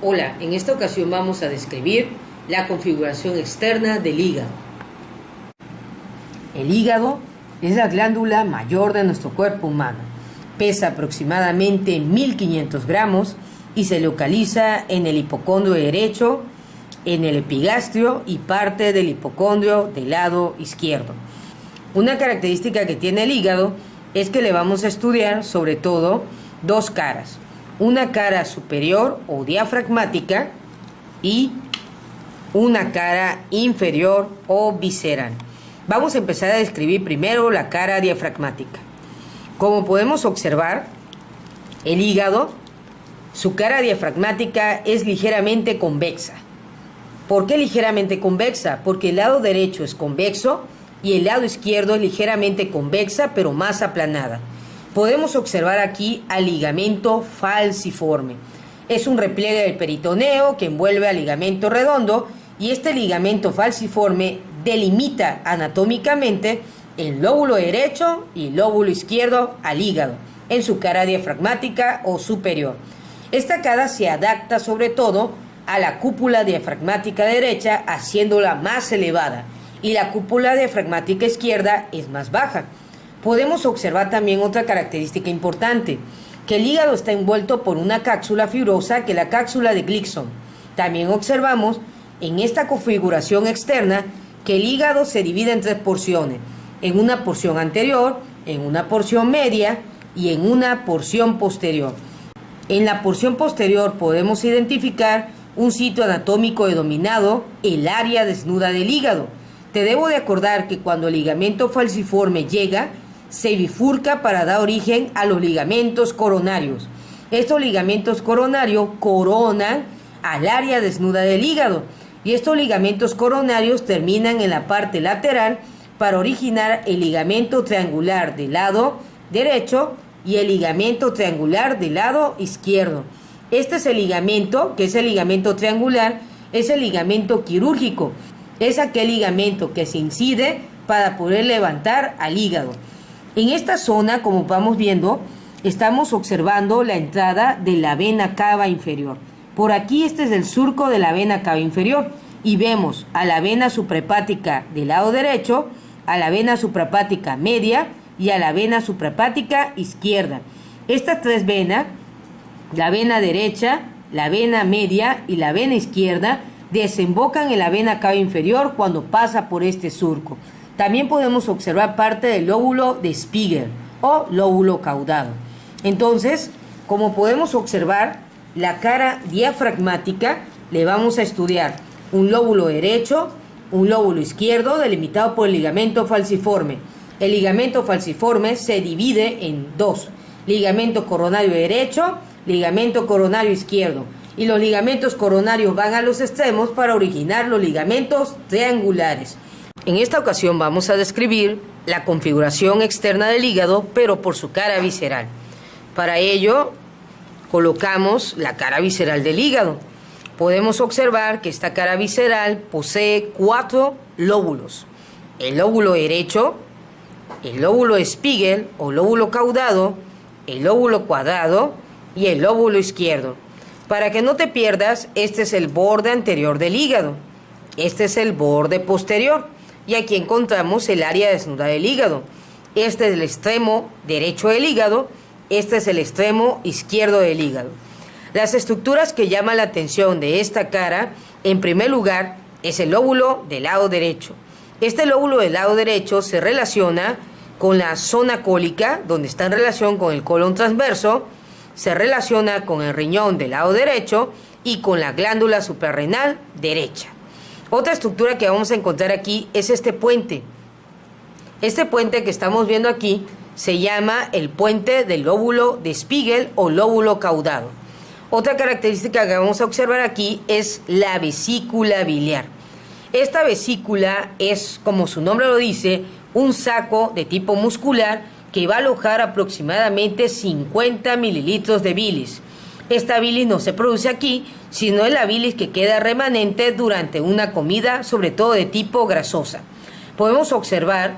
Hola, en esta ocasión vamos a describir la configuración externa del hígado. El hígado es la glándula mayor de nuestro cuerpo humano. Pesa aproximadamente 1500 gramos y se localiza en el hipocondrio derecho, en el epigastrio y parte del hipocondrio del lado izquierdo. Una característica que tiene el hígado es que le vamos a estudiar sobre todo dos caras. Una cara superior o diafragmática y una cara inferior o visceral. Vamos a empezar a describir primero la cara diafragmática. Como podemos observar, el hígado, su cara diafragmática es ligeramente convexa. ¿Por qué ligeramente convexa? Porque el lado derecho es convexo y el lado izquierdo es ligeramente convexa pero más aplanada. Podemos observar aquí al ligamento falciforme. Es un repliegue del peritoneo que envuelve al ligamento redondo y este ligamento falciforme delimita anatómicamente el lóbulo derecho y el lóbulo izquierdo al hígado en su cara diafragmática o superior. Esta cara se adapta sobre todo a la cúpula diafragmática derecha haciéndola más elevada y la cúpula diafragmática izquierda es más baja. Podemos observar también otra característica importante, que el hígado está envuelto por una cápsula fibrosa que es la cápsula de Gleason. También observamos en esta configuración externa que el hígado se divide en tres porciones, en una porción anterior, en una porción media y en una porción posterior. En la porción posterior podemos identificar un sitio anatómico denominado el área desnuda del hígado. Te debo de acordar que cuando el ligamento falciforme llega, se bifurca para dar origen a los ligamentos coronarios. Estos ligamentos coronarios coronan al área desnuda del hígado y estos ligamentos coronarios terminan en la parte lateral para originar el ligamento triangular del lado derecho y el ligamento triangular del lado izquierdo. Este es el ligamento, que es el ligamento triangular, es el ligamento quirúrgico. Es aquel ligamento que se incide para poder levantar al hígado. En esta zona, como vamos viendo, estamos observando la entrada de la vena cava inferior. Por aquí este es el surco de la vena cava inferior y vemos a la vena suprahepática del lado derecho, a la vena suprahepática media y a la vena suprahepática izquierda. Estas tres venas, la vena derecha, la vena media y la vena izquierda, desembocan en la vena cava inferior cuando pasa por este surco. También podemos observar parte del lóbulo de Spiegel o lóbulo caudado. Entonces, como podemos observar, la cara diafragmática le vamos a estudiar un lóbulo derecho, un lóbulo izquierdo delimitado por el ligamento falciforme. El ligamento falciforme se divide en dos: ligamento coronario derecho, ligamento coronario izquierdo. Y los ligamentos coronarios van a los extremos para originar los ligamentos triangulares. En esta ocasión vamos a describir la configuración externa del hígado, pero por su cara visceral. Para ello, colocamos la cara visceral del hígado. Podemos observar que esta cara visceral posee 4 lóbulos: el lóbulo derecho, el lóbulo de Spiegel o lóbulo caudado, el lóbulo cuadrado y el lóbulo izquierdo. Para que no te pierdas, este es el borde anterior del hígado, este es el borde posterior y aquí encontramos el área desnuda del hígado. Este es el extremo derecho del hígado, este es el extremo izquierdo del hígado. Las estructuras que llaman la atención de esta cara, en primer lugar, es el lóbulo del lado derecho. Este lóbulo del lado derecho se relaciona con la zona cólica, donde está en relación con el colon transverso, se relaciona con el riñón del lado derecho y con la glándula suprarrenal derecha. Otra estructura que vamos a encontrar aquí es este puente. Este puente que estamos viendo aquí se llama el puente del lóbulo de Spiegel o lóbulo caudado. Otra característica que vamos a observar aquí es la vesícula biliar. Esta vesícula es, como su nombre lo dice, un saco de tipo muscular que va a alojar aproximadamente 50 mililitros de bilis. Esta bilis no se produce aquí, sino es la bilis que queda remanente durante una comida, sobre todo de tipo grasosa. Podemos observar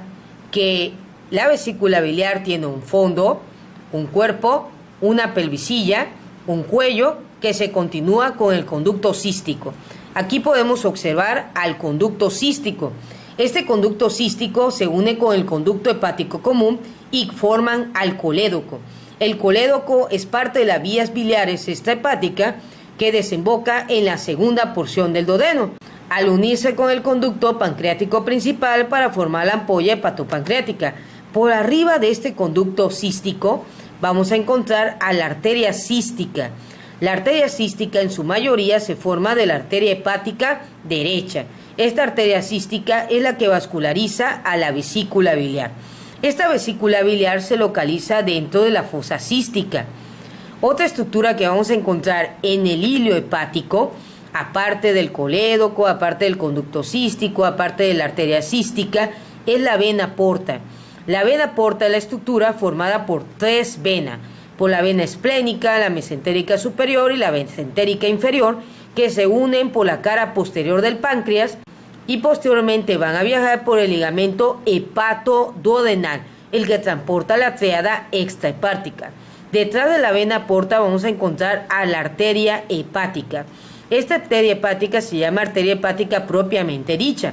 que la vesícula biliar tiene un fondo, un cuerpo, una pelvisilla, un cuello que se continúa con el conducto cístico. Aquí podemos observar al conducto cístico. Este conducto cístico se une con el conducto hepático común y forman al colédoco. El colédoco es parte de las vías biliares extrahepática que desemboca en la segunda porción del duodeno, al unirse con el conducto pancreático principal para formar la ampolla hepatopancreática. Por arriba de este conducto cístico vamos a encontrar a la arteria cística. La arteria cística en su mayoría se forma de la arteria hepática derecha. Esta arteria cística es la que vasculariza a la vesícula biliar. Esta vesícula biliar se localiza dentro de la fosa cística. Otra estructura que vamos a encontrar en el hilo hepático, aparte del colédoco, aparte del conducto cístico, aparte de la arteria cística, es la vena porta. La vena porta es la estructura formada por tres venas, por la vena esplénica, la mesentérica superior y la mesentérica inferior, que se unen por la cara posterior del páncreas y posteriormente van a viajar por el ligamento hepatoduodenal, el que transporta la tríada extrahepática. Detrás de la vena porta vamos a encontrar a la arteria hepática. Esta arteria hepática se llama arteria hepática propiamente dicha.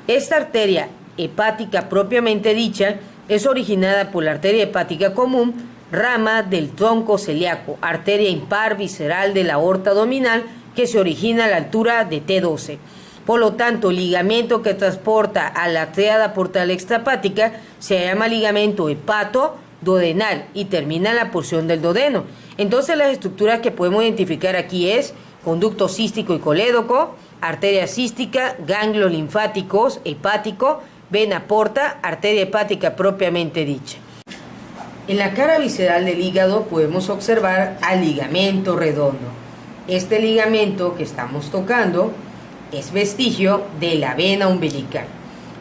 Esta arteria hepática propiamente dicha es originada por la arteria hepática común, rama del tronco celíaco, arteria impar visceral de la aorta abdominal que se origina a la altura de T12. Por lo tanto, el ligamento que transporta a la tríada portal extrahepática se llama ligamento hepatoduodenal y termina en la porción del duodeno. Entonces, las estructuras que podemos identificar aquí es conducto cístico y colédoco, arteria cística, ganglios linfáticos, hepático, vena porta, arteria hepática propiamente dicha. En la cara visceral del hígado podemos observar al ligamento redondo. Este ligamento que estamos tocando es vestigio de la vena umbilical.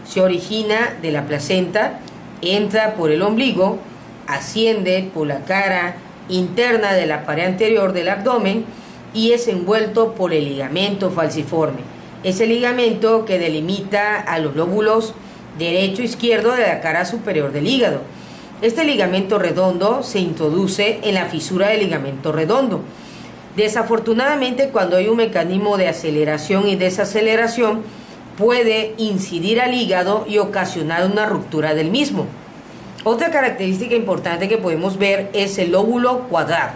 Se origina de la placenta, entra por el ombligo, asciende por la cara interna de la pared anterior del abdomen y es envuelto por el ligamento falciforme. Es el ligamento que delimita a los lóbulos derecho e izquierdo de la cara superior del hígado. Este ligamento redondo se introduce en la fisura del ligamento redondo. Desafortunadamente, cuando hay un mecanismo de aceleración y desaceleración, puede incidir al hígado y ocasionar una ruptura del mismo. Otra característica importante que podemos ver es el lóbulo cuadrado.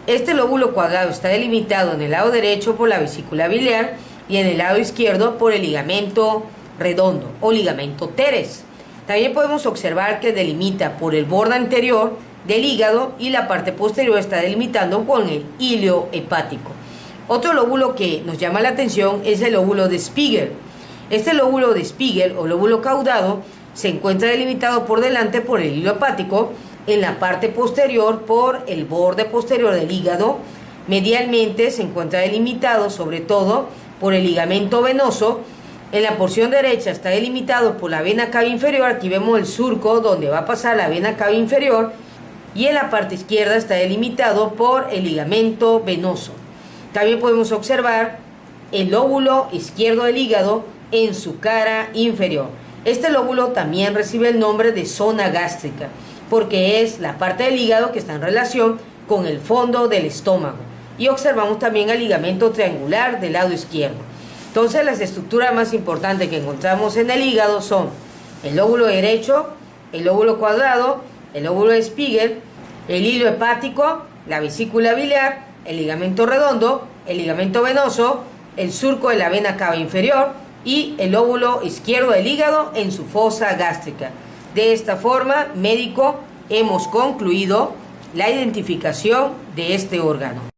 Este lóbulo cuadrado está delimitado en el lado derecho por la vesícula biliar y en el lado izquierdo por el ligamento redondo o ligamento teres. También podemos observar que delimita por el borde anterior del hígado y la parte posterior está delimitando con el hilo hepático. Otro lóbulo que nos llama la atención es el lóbulo de Spiegel. Este lóbulo de Spiegel o lóbulo caudado se encuentra delimitado por delante por el hilo hepático, en la parte posterior por el borde posterior del hígado. Medialmente se encuentra delimitado sobre todo por el ligamento venoso. En la porción derecha está delimitado por la vena cava inferior. Aquí vemos el surco donde va a pasar la vena cava inferior. Y en la parte izquierda está delimitado por el ligamento venoso. También podemos observar el lóbulo izquierdo del hígado en su cara inferior. Este lóbulo también recibe el nombre de zona gástrica, porque es la parte del hígado que está en relación con el fondo del estómago. Y observamos también el ligamento triangular del lado izquierdo. Entonces, las estructuras más importantes que encontramos en el hígado son el lóbulo derecho, el lóbulo cuadrado, el lóbulo de Spiegel, el hilo hepático, la vesícula biliar, el ligamento redondo, el ligamento venoso, el surco de la vena cava inferior y el lóbulo izquierdo del hígado en su fosa gástrica. De esta forma, médico, hemos concluido la identificación de este órgano.